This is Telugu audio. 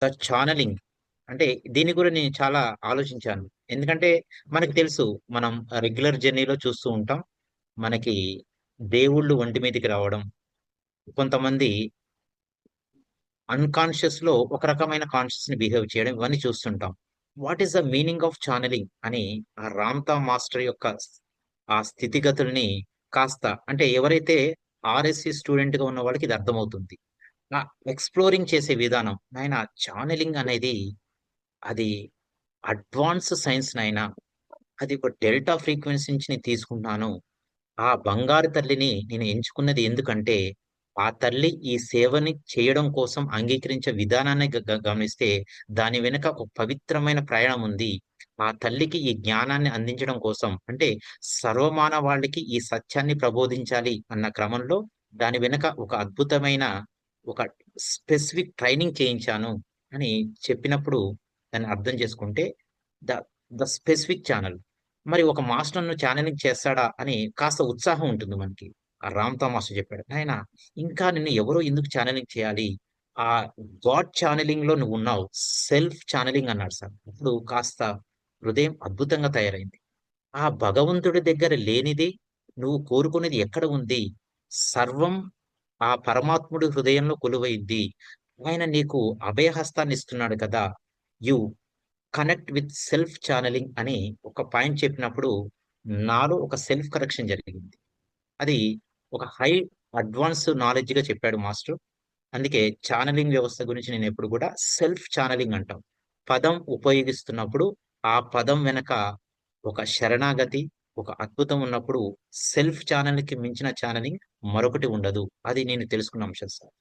ద ఛానెలింగ్ అంటే దీన్ని కూడా నేను చాలా ఆలోచించాను. ఎందుకంటే మనకు తెలుసు మనం రెగ్యులర్ జర్నీలో చూస్తూ ఉంటాం. మనకి దేవుళ్ళు ఒంటి మీదకి రావడం, కొంతమంది అన్‌కాన్షియస్‌లో ఒక రకమైన కాన్షియస్‌ని బిహేవ్ చేయడం ఇవన్నీ చూస్తుంటాం. What is the meaning of channelling అని ఆ రామ్‌తా మాస్టర్ యొక్క ఆ స్థితిగతుల్ని కాస్త అంటే ఎవరైతే ఆర్ఎస్‌సి స్టూడెంట్‌గా ఉన్న వాళ్ళకి ఇది అర్థమవుతుంది. ఎక్స్‌ప్లోరింగ్ చేసే విధానం. నాయన ఛానెలింగ్ అనేది అది అడ్వాన్స్ సైన్స్ నాయనా. అది ఒక డెల్టా ఫ్రీక్వెన్సీ నుంచి నేను తీసుకుంటున్నాను. ఆ బంగారు తల్లిని నేను ఎంచుకున్నది ఎందుకంటే, ఆ తల్లి ఈ సేవని చేయడం కోసం అంగీకరించే విధానాన్ని గమనిస్తే, దాని వెనక ఒక పవిత్రమైన ప్రయాణం ఉంది. ఆ తల్లికి ఈ జ్ఞానాన్ని అందించడం కోసం అంటే, సర్వమానవాళికి ఈ సత్యాన్ని ప్రబోధించాలి అన్న క్రమంలో, దాని వెనక ఒక అద్భుతమైన ఒక స్పెసిఫిక్ ట్రైనింగ్ చేయించాను అని చెప్పినప్పుడు, దాన్ని అర్థం చేసుకుంటే, ద ద స్పెసిఫిక్ ఛానెల్. మరి ఒక మాస్టర్ నన్ను ఛానెలింగ్ చేస్తాడా అని కాస్త ఉత్సాహం ఉంటుంది మనకి. ఆ 'రామ్‌తా' మాస్టర్ చెప్పాడు. "నాయనా ఇంకా నిన్ను ఎవరో ఎందుకు ఛానెలింగ్ చేయాలి? ఆ గాడ్ ఛానెలింగ్‌లో నువ్వున్నావు. సెల్ఫ్ ఛానెలింగ్" అన్నాడు సార్. అప్పుడు కాస్త హృదయం అద్భుతంగా తయారైంది. ఆ భగవంతుడి దగ్గర లేనిది నువ్వు కోరుకునేది ఎక్కడ ఉంది? సర్వం ఆ పరమాత్ముడి హృదయంలో కొలువైంది. ఆయన నీకు అభయహస్తాన్ని ఇస్తున్నాడు కదా! యు కనెక్ట్ విత్ సెల్ఫ్ ఛానెలింగ్ అని ఒక పాయింట్ చెప్పినప్పుడు, నాలో ఒక సెల్ఫ్ కరెక్షన్ జరిగింది. అది ఒక హై అడ్వాన్స్ నాలెడ్జ్‌గా చెప్పాడు మాస్టరు. అందుకే ఛానెలింగ్ వ్యవస్థ గురించి నేనెప్పుడు కూడా సెల్ఫ్ ఛానెలింగ్ అంటాం. పదం ఉపయోగిస్తున్నప్పుడు, ఆ పదం వెనక ఒక శరణాగతి, ఒక అద్భుతం ఉన్నప్పుడు సెల్ఫ్ ఛానెల్‌కి మించిన ఛానెలింగ్ మరొకటి ఉండదు. అది నేను తెలుసుకున్న అంశం సార్.